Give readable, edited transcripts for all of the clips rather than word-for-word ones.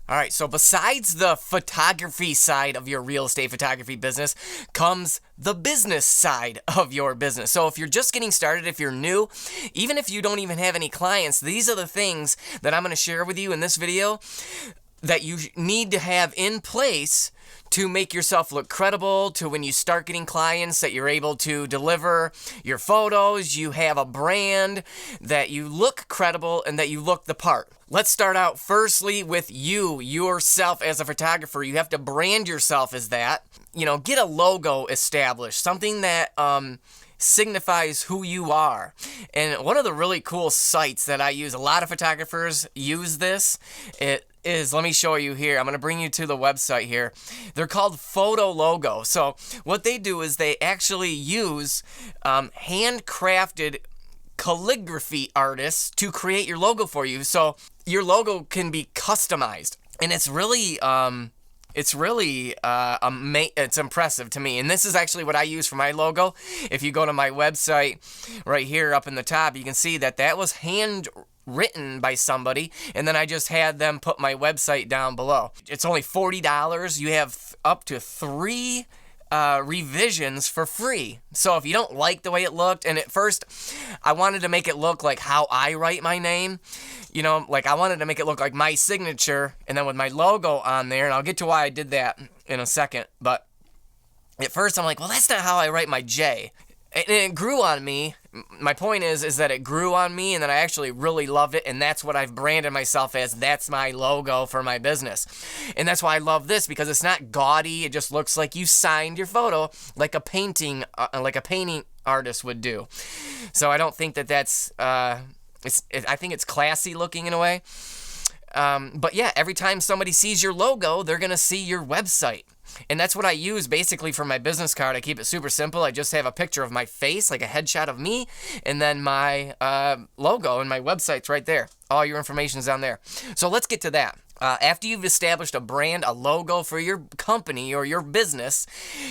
All right, so besides the photography side of your real estate photography business comes the business side of your business. So if you're just getting started, if you're new, even if you don't even have any clients, these are the things that I'm going to share with you in this video that you need to have in place to make yourself look credible, to when you start getting clients that you're able to deliver your photos, you have a brand, that you look credible, and that you look the part. Let's start out firstly with yourself as a photographer. You have to brand yourself as that. Get a logo established, something that signifies who you are. And one of the really cool sites that I use, a lot of photographers use this, let me show you here. I'm going to bring you to the website here. They're called Photo Logo. So what they do is they actually use handcrafted calligraphy artists to create your logo for you. So your logo can be customized, and it's impressive to me. And this is actually what I use for my logo. If you go to my website right here up in the top, you can see that was handwritten by somebody, and then I just had them put my website down below. It's only $40. You have up to 3 revisions for free. So if you don't like the way it looked, and at first I wanted to make it look like how I write my name, I wanted to make it look like my signature, and then with my logo on there, and I'll get to why I did that in a second, but at first I'm like, well, that's not how I write my J. And it grew on me. My point is that it grew on me, and that I actually really loved it, and that's what I've branded myself as. That's my logo for my business. And that's why I love this, because it's not gaudy. It just looks like you signed your photo like a painting artist would do. So I don't think that's I think it's classy looking in a way. But yeah, every time somebody sees your logo, they're going to see your website. And that's what I use basically for my business card. I keep it super simple. I just have a picture of my face, like a headshot of me, and then my logo, and my website's right there. All your information's down there. So let's get to that. After you've established a brand, a logo for your company or your business,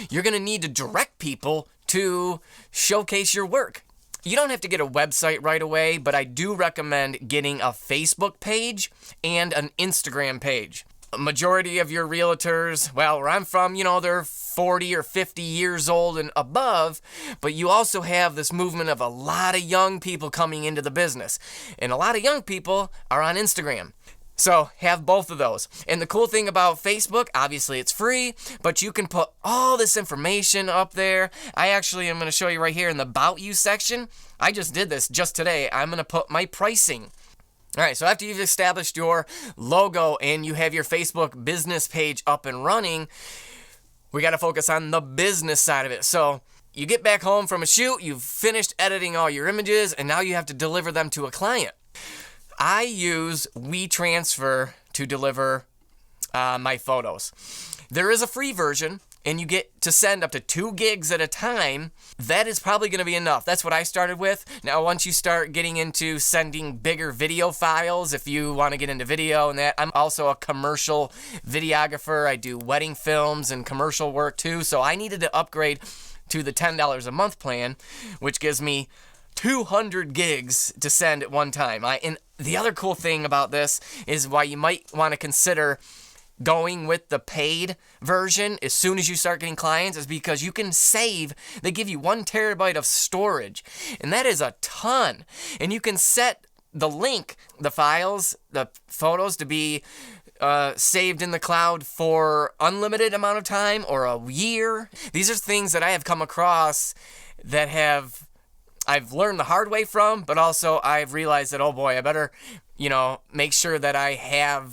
you're going to need to direct people to showcase your work. You don't have to get a website right away, but I do recommend getting a Facebook page and an Instagram page. A majority of your realtors, where I'm from, they're 40 or 50 years old and above, but you also have this movement of a lot of young people coming into the business, and a lot of young people are on Instagram. So have both of those. And the cool thing about Facebook, obviously it's free, but you can put all this information up there. I actually am going to show you right here in the About You section. I just did this just today. I'm going to put my pricing. All right, so after you've established your logo and you have your Facebook business page up and running, we got to focus on the business side of it. So you get back home from a shoot, you've finished editing all your images, and now you have to deliver them to a client. I use WeTransfer to deliver my photos. There is a free version, and you get to send up to 2 gigs at a time. That is probably going to be enough. That's what I started with. Now, once you start getting into sending bigger video files, if you want to get into video and that, I'm also a commercial videographer. I do wedding films and commercial work too, so I needed to upgrade to the $10 a month plan, which gives me 200 gigs to send at one time. And the other cool thing about this is why you might want to consider going with the paid version as soon as you start getting clients is because you can save. They give you 1 terabyte of storage, and that is a ton. And you can set the link, the files, the photos to be saved in the cloud for unlimited amount of time or a year. These are things that I have come across that I've learned the hard way from, but also I've realized that, oh boy, I better, make sure that I have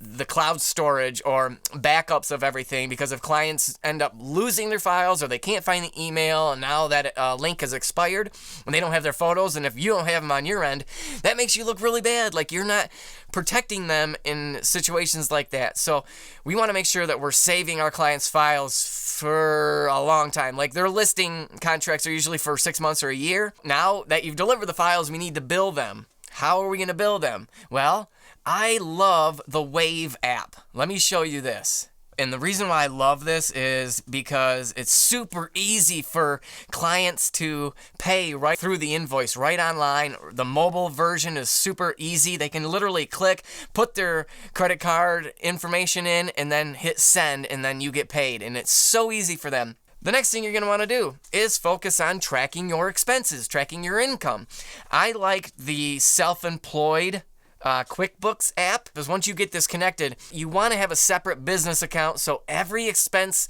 the cloud storage or backups of everything, because if clients end up losing their files or they can't find the email and now that link has expired and they don't have their photos, and if you don't have them on your end, that makes you look really bad, like you're not protecting them in situations like that. So we want to make sure that we're saving our clients' files for a long time. Like their listing contracts are usually for 6 months or a year. Now that you've delivered the files, we need to bill them. How are we going to bill them? Well, I love the Wave app. Let me show you this. And the reason why I love this is because it's super easy for clients to pay right through the invoice, right online. The mobile version is super easy. They can literally click, put their credit card information in, and then hit send, and then you get paid. And it's so easy for them. The next thing you're going to want to do is focus on tracking your expenses, tracking your income. I like the self-employed QuickBooks app, because once you get this connected, you want to have a separate business account so every expense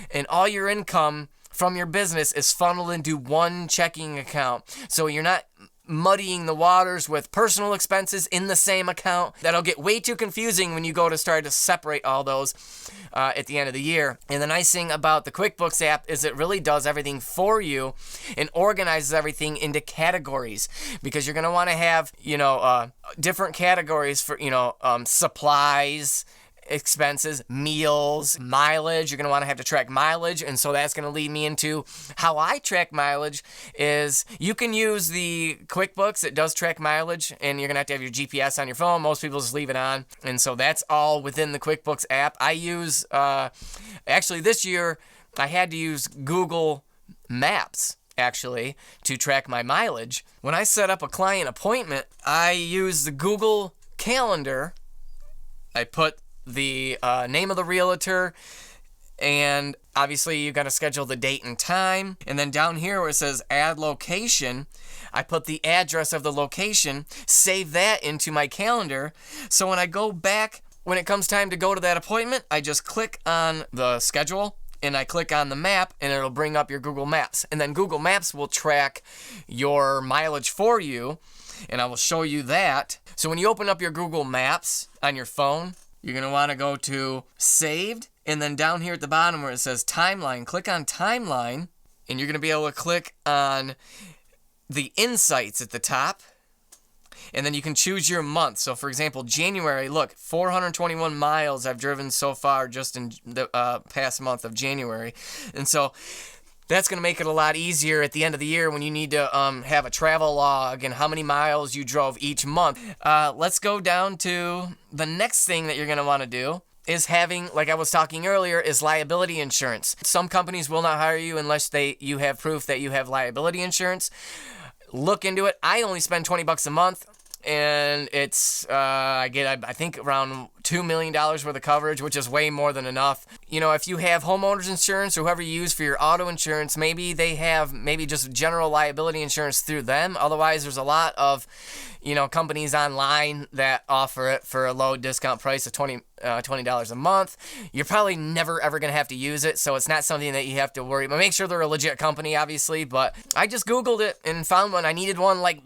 and all your income from your business is funneled into one checking account. So you're not muddying the waters with personal expenses in the same account. That'll get way too confusing when you go to start to separate all those at the end of the year. And the nice thing about the QuickBooks app is it really does everything for you and organizes everything into categories, because you're going to want to have, different categories for, supplies, expenses, meals, mileage. You're going to want to have to track mileage. And so that's going to lead me into how I track mileage is you can use the QuickBooks. It does track mileage, and you're going to have your GPS on your phone. Most people just leave it on. And so that's all within the QuickBooks app. I use, actually this year, I had to use Google Maps actually to track my mileage. When I set up a client appointment, I use the Google Calendar. I put the name of the realtor, and obviously you got to schedule the date and time. And then down here where it says add location, I put the address of the location, save that into my calendar. So when I go back, when it comes time to go to that appointment, I just click on the schedule and I click on the map, and it'll bring up your Google Maps. And then Google Maps will track your mileage for you, and I will show you that. So when you open up your Google Maps on your phone, you're going to want to go to Saved, and then down here at the bottom where it says Timeline, click on Timeline, and you're going to be able to click on the Insights at the top, and then you can choose your month. So for example, January, look, 421 miles I've driven so far just in the past month of January. And so that's going to make it a lot easier at the end of the year when you need to have a travel log and how many miles you drove each month. Let's go down to the next thing that you're going to want to do is having, like I was talking earlier, is liability insurance. Some companies will not hire you unless you have proof that you have liability insurance. Look into it. I only spend $20 a month, and it's I get I think around $2 million worth of coverage, which is way more than enough. If you have homeowners insurance or whoever you use for your auto insurance, maybe they have just general liability insurance through them. Otherwise, there's a lot of companies online that offer it for a low discount price of $20 a month. You're probably never ever going to have to use it, so it's not something that you have to worry about. Make sure they're a legit company, obviously, but I just Googled it and found one. I needed one like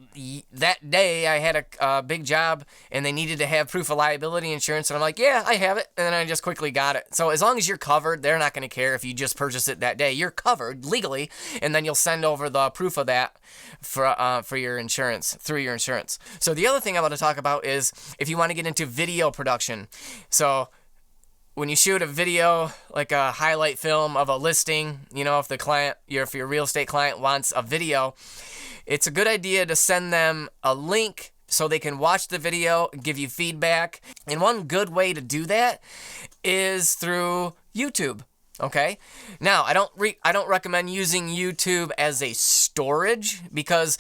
that day. I had a big job, and they needed to have proof of liability insurance, and I'm like, yeah, I have it, and then I just quickly got it. So as long as you're covered, they're not going to care if you just purchase it that day. You're covered legally, and then you'll send over the proof of that for your insurance, through your insurance. So the other thing I want to talk about is if you want to get into video production. So when you shoot a video, like a highlight film of a listing, if your real estate client wants a video, it's a good idea to send them a link so they can watch the video, give you feedback. And one good way to do that is through YouTube. Okay. Now, I don't recommend using YouTube as a storage, because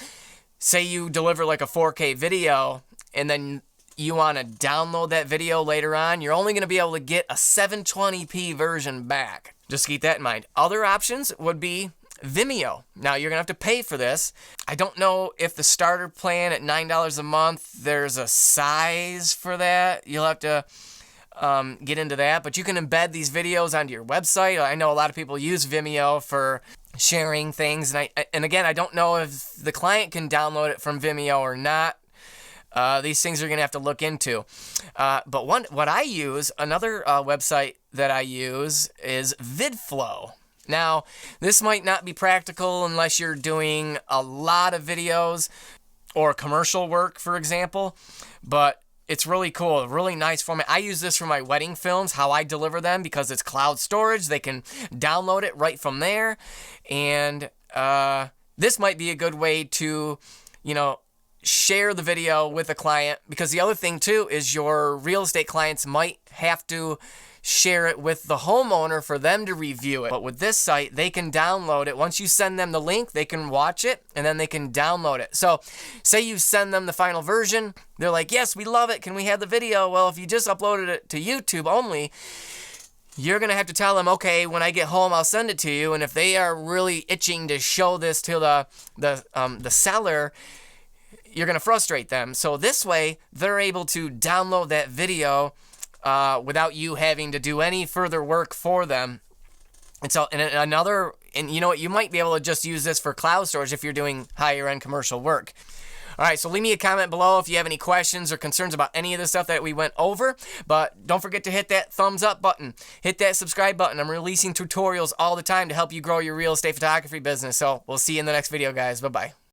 say you deliver like a 4K video and then you want to download that video later on, you're only going to be able to get a 720p version back. Just keep that in mind. Other options would be Vimeo. Now, you're going to have to pay for this. I don't know if the starter plan at $9 a month, there's a size for that. You'll have to get into that, but you can embed these videos onto your website. I know a lot of people use Vimeo for sharing things, and again, I don't know if the client can download it from Vimeo or not. These things you're going to have to look into. But what I use, another website that I use is VidFlow. Now, this might not be practical unless you're doing a lot of videos or commercial work, for example, but it's really cool, really nice format. I use this for my wedding films, how I deliver them, because it's cloud storage. They can download it right from there. And this might be a good way to, share the video with a client, because the other thing too is your real estate clients might have to share it with the homeowner for them to review it. But with this site, they can download it. Once you send them the link, they can watch it and then they can download it. So say you send them the final version, they're like, yes, we love it. Can we have the video? Well, if you just uploaded it to YouTube only, you're going to have to tell them, okay, when I get home, I'll send it to you. And if they are really itching to show this to the seller, you're going to frustrate them. So this way, they're able to download that video without you having to do any further work for them. And so, and you know what, you might be able to just use this for cloud storage if you're doing higher end commercial work. All right, so leave me a comment below if you have any questions or concerns about any of the stuff that we went over. But don't forget to hit that thumbs up button. Hit that subscribe button. I'm releasing tutorials all the time to help you grow your real estate photography business. So we'll see you in the next video, guys. Bye-bye.